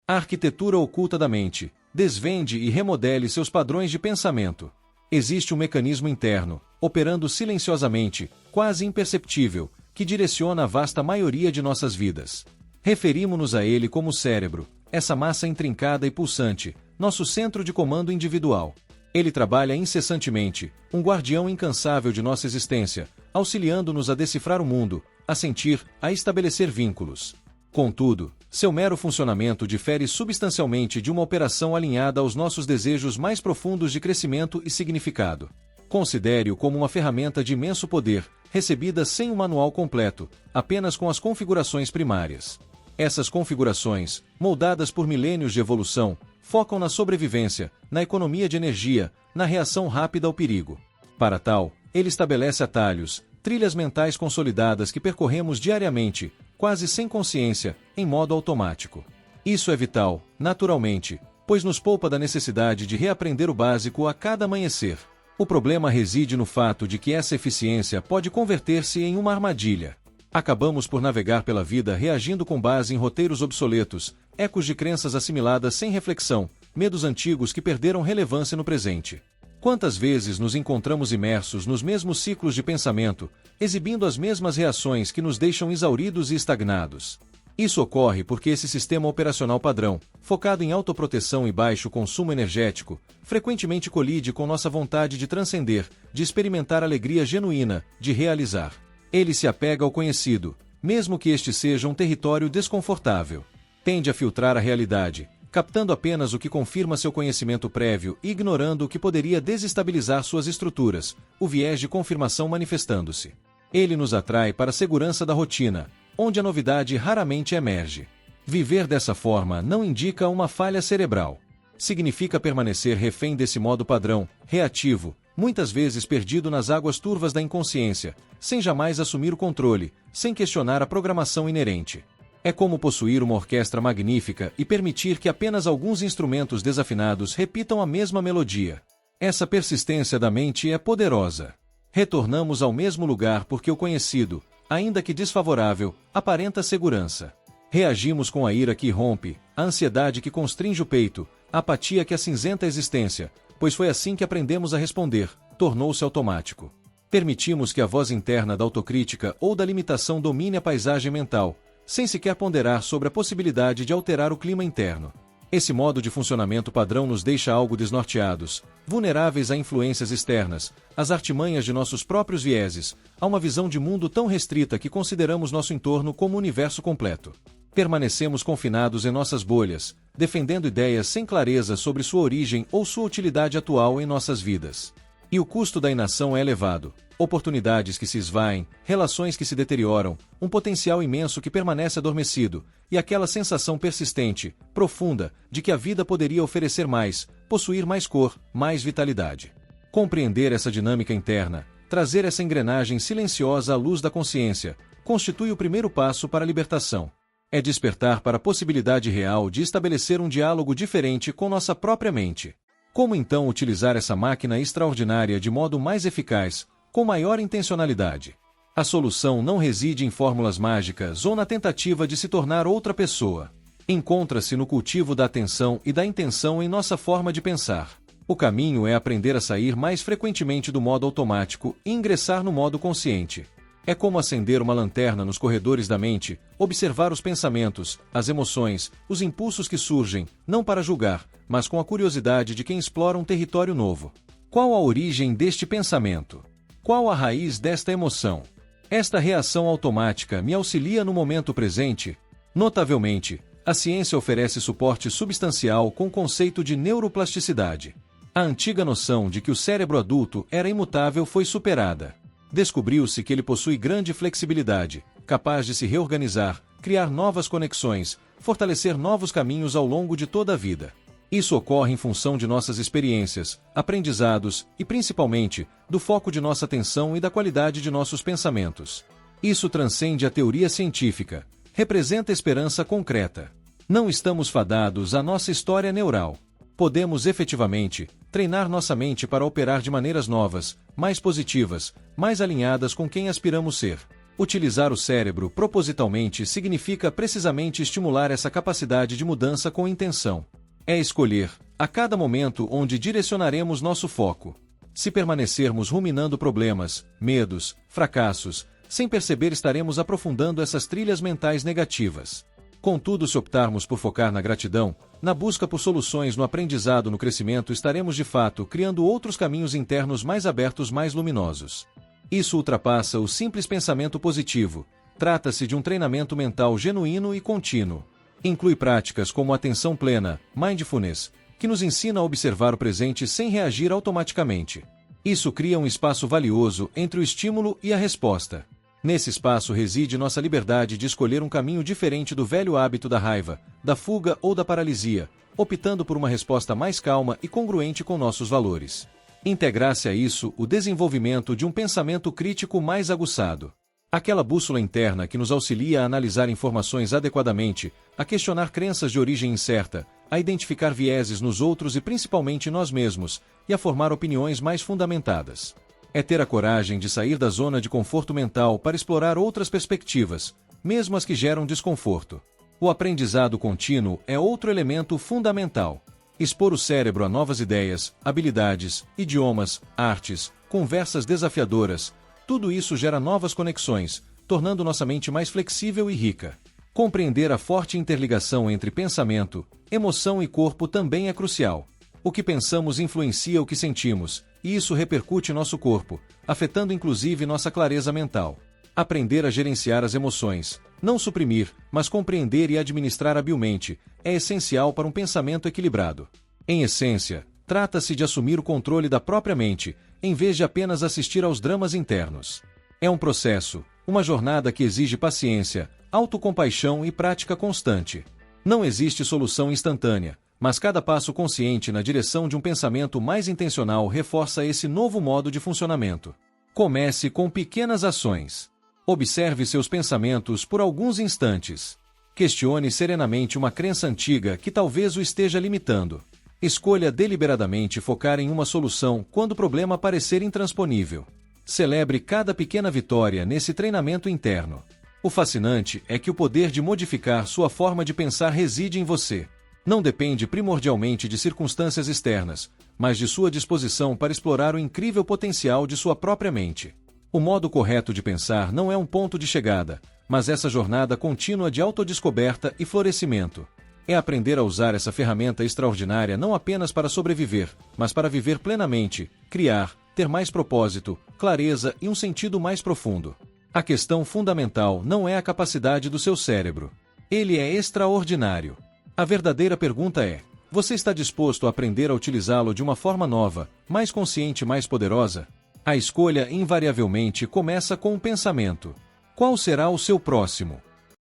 A arquitetura oculta da mente. Desvende e remodele seus padrões de pensamento. Existe um mecanismo interno, operando silenciosamente, quase imperceptível, que direciona a vasta maioria de nossas vidas. Referimos-nos a ele como cérebro, essa massa intrincada e pulsante, nosso centro de comando individual. Ele trabalha incessantemente, um guardião incansável de nossa existência, auxiliando-nos a decifrar o mundo, a sentir, a estabelecer vínculos. Contudo, seu mero funcionamento difere substancialmente de uma operação alinhada aos nossos desejos mais profundos de crescimento e significado. Considere-o como uma ferramenta de imenso poder, recebida sem um manual completo, apenas com as configurações primárias. Essas configurações, moldadas por milênios de evolução, focam na sobrevivência, na economia de energia, na reação rápida ao perigo. Para tal, ele estabelece atalhos, trilhas mentais consolidadas que percorremos diariamente, quase sem consciência, em modo automático. Isso é vital, naturalmente, pois nos poupa da necessidade de reaprender o básico a cada amanhecer. O problema reside no fato de que essa eficiência pode converter-se em uma armadilha. Acabamos por navegar pela vida reagindo com base em roteiros obsoletos, ecos de crenças assimiladas sem reflexão, medos antigos que perderam relevância no presente. Quantas vezes nos encontramos imersos nos mesmos ciclos de pensamento, exibindo as mesmas reações que nos deixam exauridos e estagnados? Isso ocorre porque esse sistema operacional padrão, focado em autoproteção e baixo consumo energético, frequentemente colide com nossa vontade de transcender, de experimentar alegria genuína, de realizar. Ele se apega ao conhecido, mesmo que este seja um território desconfortável. Tende a filtrar a realidade, captando apenas o que confirma seu conhecimento prévio e ignorando o que poderia desestabilizar suas estruturas, o viés de confirmação manifestando-se. Ele nos atrai para a segurança da rotina, onde a novidade raramente emerge. Viver dessa forma não indica uma falha cerebral. Significa permanecer refém desse modo padrão, reativo, muitas vezes perdido nas águas turvas da inconsciência, sem jamais assumir o controle, sem questionar a programação inerente. É como possuir uma orquestra magnífica e permitir que apenas alguns instrumentos desafinados repitam a mesma melodia. Essa persistência da mente é poderosa. Retornamos ao mesmo lugar porque o conhecido, ainda que desfavorável, aparenta segurança. Reagimos com a ira que irrompe, a ansiedade que constringe o peito, a apatia que acinzenta a existência, pois foi assim que aprendemos a responder, tornou-se automático. Permitimos que a voz interna da autocrítica ou da limitação domine a paisagem mental, sem sequer ponderar sobre a possibilidade de alterar o clima interno. Esse modo de funcionamento padrão nos deixa algo desnorteados, vulneráveis a influências externas, às artimanhas de nossos próprios vieses, a uma visão de mundo tão restrita que consideramos nosso entorno como o universo completo. Permanecemos confinados em nossas bolhas, defendendo ideias sem clareza sobre sua origem ou sua utilidade atual em nossas vidas. E o custo da inação é elevado. Oportunidades que se esvaem, relações que se deterioram, um potencial imenso que permanece adormecido, e aquela sensação persistente, profunda, de que a vida poderia oferecer mais, possuir mais cor, mais vitalidade. Compreender essa dinâmica interna, trazer essa engrenagem silenciosa à luz da consciência, constitui o primeiro passo para a libertação. É despertar para a possibilidade real de estabelecer um diálogo diferente com nossa própria mente. Como então utilizar essa máquina extraordinária de modo mais eficaz, com maior intencionalidade? A solução não reside em fórmulas mágicas ou na tentativa de se tornar outra pessoa. Encontra-se no cultivo da atenção e da intenção em nossa forma de pensar. O caminho é aprender a sair mais frequentemente do modo automático e ingressar no modo consciente. É como acender uma lanterna nos corredores da mente, observar os pensamentos, as emoções, os impulsos que surgem, não para julgar, mas com a curiosidade de quem explora um território novo. Qual a origem deste pensamento? Qual a raiz desta emoção? Esta reação automática me auxilia no momento presente? Notavelmente, a ciência oferece suporte substancial com o conceito de neuroplasticidade. A antiga noção de que o cérebro adulto era imutável foi superada. Descobriu-se que ele possui grande flexibilidade, capaz de se reorganizar, criar novas conexões, fortalecer novos caminhos ao longo de toda a vida. Isso ocorre em função de nossas experiências, aprendizados e, principalmente, do foco de nossa atenção e da qualidade de nossos pensamentos. Isso transcende a teoria científica, representa esperança concreta. Não estamos fadados à nossa história neural. Podemos efetivamente treinar nossa mente para operar de maneiras novas, mais positivas, mais alinhadas com quem aspiramos ser. Utilizar o cérebro propositalmente significa precisamente estimular essa capacidade de mudança com intenção. É escolher, a cada momento, onde direcionaremos nosso foco. Se permanecermos ruminando problemas, medos, fracassos, sem perceber estaremos aprofundando essas trilhas mentais negativas. Contudo, se optarmos por focar na gratidão, na busca por soluções, no aprendizado, no crescimento, estaremos de fato criando outros caminhos internos mais abertos, mais luminosos. Isso ultrapassa o simples pensamento positivo. Trata-se de um treinamento mental genuíno e contínuo. Inclui práticas como atenção plena, mindfulness, que nos ensina a observar o presente sem reagir automaticamente. Isso cria um espaço valioso entre o estímulo e a resposta. Nesse espaço reside nossa liberdade de escolher um caminho diferente do velho hábito da raiva, da fuga ou da paralisia, optando por uma resposta mais calma e congruente com nossos valores. Integrar-se a isso o desenvolvimento de um pensamento crítico mais aguçado. Aquela bússola interna que nos auxilia a analisar informações adequadamente, a questionar crenças de origem incerta, a identificar vieses nos outros e principalmente nós mesmos, e a formar opiniões mais fundamentadas. É ter a coragem de sair da zona de conforto mental para explorar outras perspectivas, mesmo as que geram desconforto. O aprendizado contínuo é outro elemento fundamental. Expor o cérebro a novas ideias, habilidades, idiomas, artes, conversas desafiadoras, tudo isso gera novas conexões, tornando nossa mente mais flexível e rica. Compreender a forte interligação entre pensamento, emoção e corpo também é crucial. O que pensamos influencia o que sentimos, e isso repercute em nosso corpo, afetando inclusive nossa clareza mental. Aprender a gerenciar as emoções, não suprimir, mas compreender e administrar habilmente, é essencial para um pensamento equilibrado. Em essência, trata-se de assumir o controle da própria mente, em vez de apenas assistir aos dramas internos. É um processo, uma jornada que exige paciência, autocompaixão e prática constante. Não existe solução instantânea, mas cada passo consciente na direção de um pensamento mais intencional reforça esse novo modo de funcionamento. Comece com pequenas ações. Observe seus pensamentos por alguns instantes. Questione serenamente uma crença antiga que talvez o esteja limitando. Escolha deliberadamente focar em uma solução quando o problema parecer intransponível. Celebre cada pequena vitória nesse treinamento interno. O fascinante é que o poder de modificar sua forma de pensar reside em você. Não depende primordialmente de circunstâncias externas, mas de sua disposição para explorar o incrível potencial de sua própria mente. O modo correto de pensar não é um ponto de chegada, mas essa jornada contínua de autodescoberta e florescimento. É aprender a usar essa ferramenta extraordinária não apenas para sobreviver, mas para viver plenamente, criar, ter mais propósito, clareza e um sentido mais profundo. A questão fundamental não é a capacidade do seu cérebro. Ele é extraordinário. A verdadeira pergunta é: você está disposto a aprender a utilizá-lo de uma forma nova, mais consciente e mais poderosa? A escolha invariavelmente começa com um pensamento. Qual será o seu próximo?